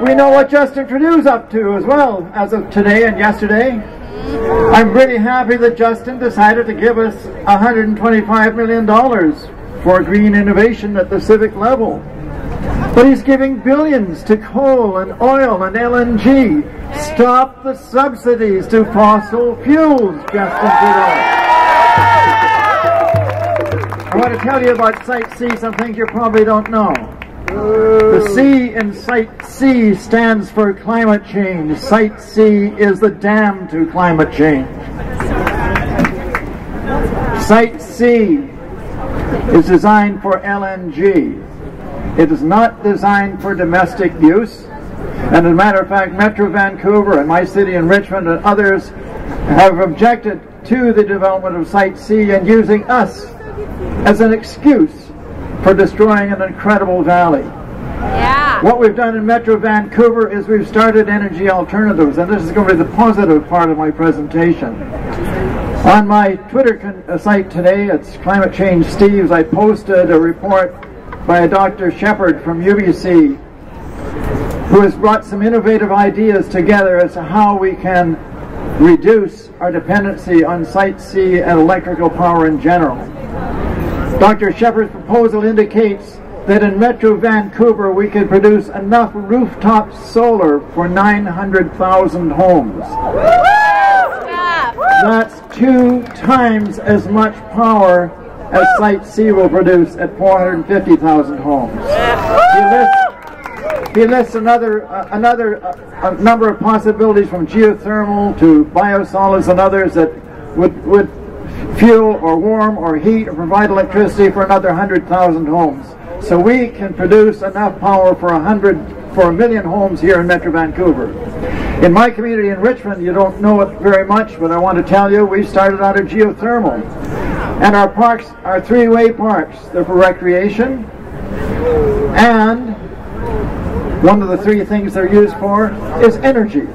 We know what Justin Trudeau's up to as well as of today and yesterday. I'm really happy that Justin decided to give us $125 million for green innovation at the civic level. But he's giving billions to coal and oil and LNG. Stop the subsidies to fossil fuels, Justin Trudeau. I want to tell you about Site C, some things you probably don't know. The C in Site C stands for climate change. Site C is the dam to climate change. Site C is designed for LNG. It is not designed for domestic use. And as a matter of fact, Metro Vancouver and my city in Richmond and others have objected to the development of Site C and using us as an excuse for destroying an incredible valley. Yeah. What we've done in Metro Vancouver is we've started energy alternatives, and this is going to be the positive part of my presentation. On my Twitter site today, it's Climate Change Steve's, I posted a report by a Dr. Shepard from UBC who has brought some innovative ideas together as to how we can reduce our dependency on Site C and electrical power in general. Dr. Shepard's proposal indicates that in Metro Vancouver we can produce enough rooftop solar for 900,000 homes. That's 2 times as much power as Site C will produce at 450,000 homes. He lists another number of possibilities from geothermal to biosolids and others that would fuel or warm or heat or provide electricity for another 100,000 homes. So we can produce enough power for 1 million homes here in Metro Vancouver. In my community in Richmond, you don't know it very much, but I want to tell you, we started out of geothermal. And our parks are 3-way parks. They're for recreation, and one of the 3 things they're used for is energy.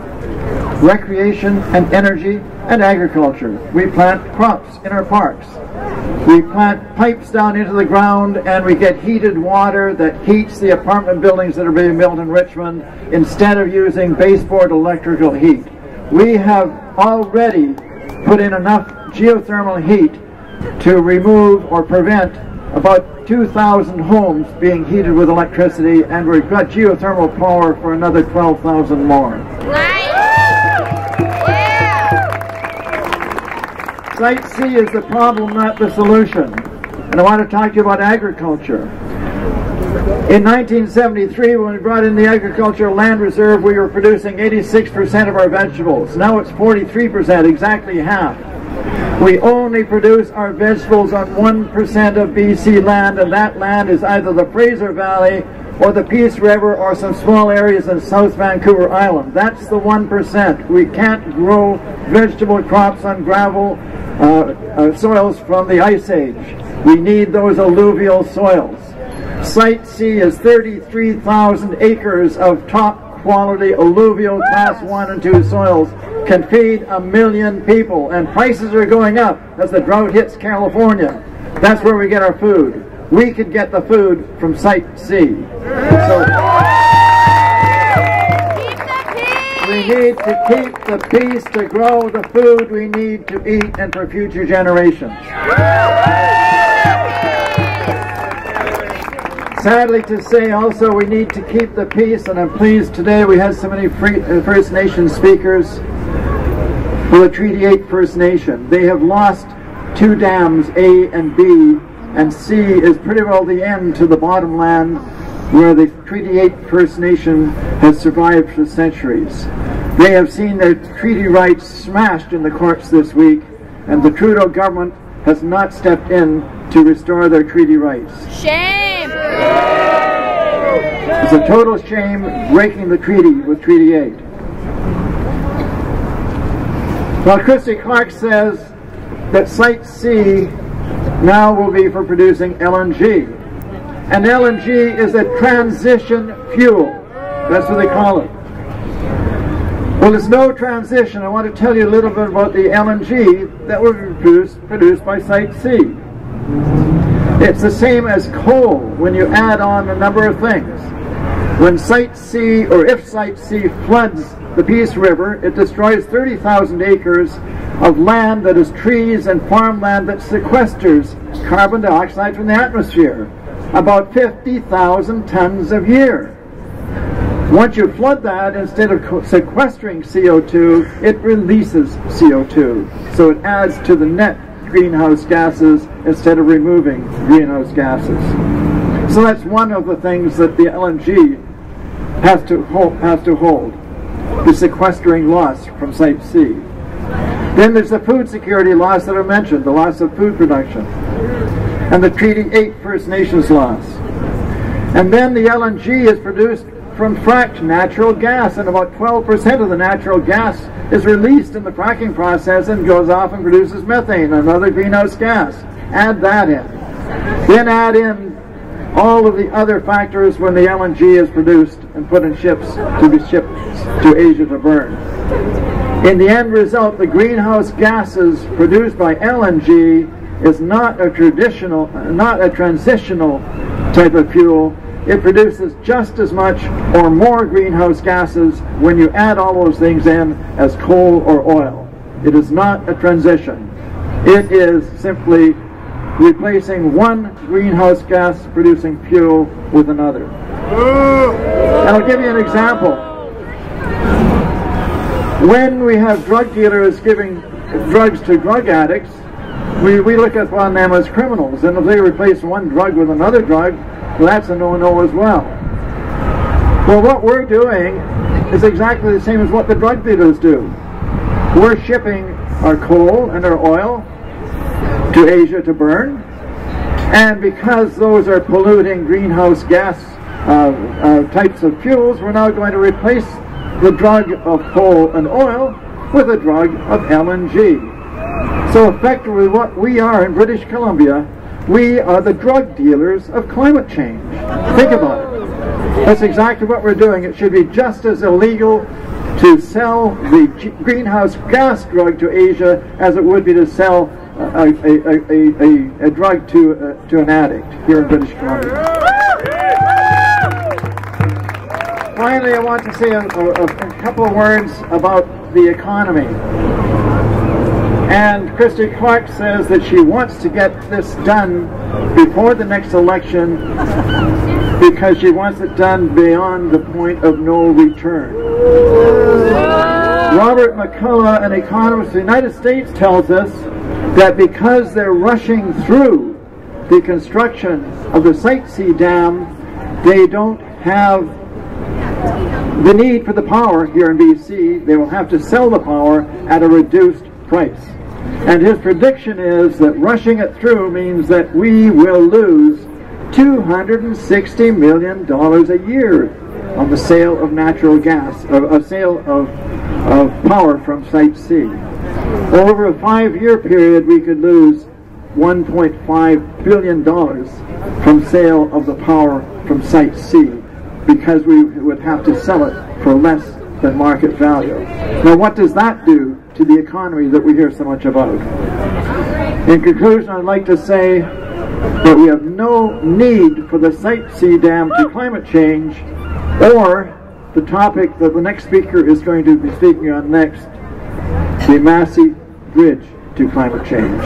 Recreation and energy and agriculture. We plant crops in our parks. We plant pipes down into the ground and we get heated water that heats the apartment buildings that are being built in Richmond instead of using baseboard electrical heat. We have already put in enough geothermal heat to remove or prevent about 2,000 homes being heated with electricity, and we've got geothermal power for another 12,000 more. Site C is the problem, not the solution. And I want to talk to you about agriculture. In 1973, when we brought in the Agricultural Land Reserve, we were producing 86% of our vegetables. Now it's 43%, exactly half. We only produce our vegetables on 1% of BC land, and that land is either the Fraser Valley or the Peace River or some small areas in South Vancouver Island. That's the 1%. We can't grow vegetable crops on gravel soils from the Ice Age. We need those alluvial soils. Site C is 33,000 acres of top quality alluvial class 1 and 2 soils, can feed 1 million people, and prices are going up as the drought hits California. That's where we get our food. We could get the food from Site C. So we need to keep the peace to grow the food we need to eat and for future generations. Sadly to say also, we need to keep the peace, and I'm pleased today we had so many First Nation speakers for the Treaty 8 First Nation. They have lost 2 dams, A and B, and C is pretty well the end to the bottom land where the Treaty 8 First Nation has survived for centuries. They have seen their treaty rights smashed in the courts this week, and the Trudeau government has not stepped in to restore their treaty rights. Shame! It's a total shame breaking the treaty with Treaty 8. Well, Christy Clark says that Site C now will be for producing LNG. And LNG is a transition fuel. That's what they call it. Well, there's no transition. I want to tell you a little bit about the LNG that will be produced by Site C. It's the same as coal when you add on a number of things. When Site C, or if Site C floods the Peace River, it destroys 30,000 acres of land that is trees and farmland that sequesters carbon dioxide from the atmosphere, about 50,000 tons a year. Once you flood that, instead of sequestering CO2, it releases CO2. So it adds to the net greenhouse gases instead of removing greenhouse gases. So that's one of the things that the LNG has to hold, the sequestering loss from Site C. Then there's the food security loss that I mentioned, the loss of food production, and the Treaty 8 First Nations loss. And then the LNG is produced from fracked natural gas, and about 12% of the natural gas is released in the fracking process and goes off and produces methane, another greenhouse gas. Add that in. Then add in all of the other factors when the LNG is produced and put in ships to be shipped to Asia to burn. In the end result, the greenhouse gases produced by LNG is not a transitional type of fuel. It produces just as much or more greenhouse gases when you add all those things in as coal or oil. It is not a transition. It is simply replacing one greenhouse gas producing fuel with another. And I'll give you an example. When we have drug dealers giving drugs to drug addicts, we look upon them as criminals, and if they replace one drug with another drug, well, that's a no-no as well. Well, what we're doing is exactly the same as what the drug dealers do. We're shipping our coal and our oil to Asia to burn, and because those are polluting greenhouse gas types of fuels, we're now going to replace the drug of coal and oil with a drug of LNG. So effectively what we are in British Columbia, we are the drug dealers of climate change. Think about it. That's exactly what we're doing. It should be just as illegal to sell the greenhouse gas drug to Asia as it would be to sell a drug to an addict here in British Columbia. Finally, I want to say a couple of words about the economy. And Christy Clark says that she wants to get this done before the next election because she wants it done beyond the point of no return. Robert McCullough, an economist of the United States, tells us that because they're rushing through the construction of the Site C Dam, they don't have the need for the power here in BC. They will have to sell the power at a reduced price. And his prediction is that rushing it through means that we will lose $260 million a year on the sale of natural gas, a sale of power from Site C. Over a 5-year period, we could lose $1.5 billion from sale of the power from Site C because we would have to sell it for less than market value. Now, what does that do to the economy that we hear so much about? In conclusion, I'd like to say that we have no need for the Site C Dam to climate change, or the topic that the next speaker is going to be speaking on next, the Massey Bridge to climate change.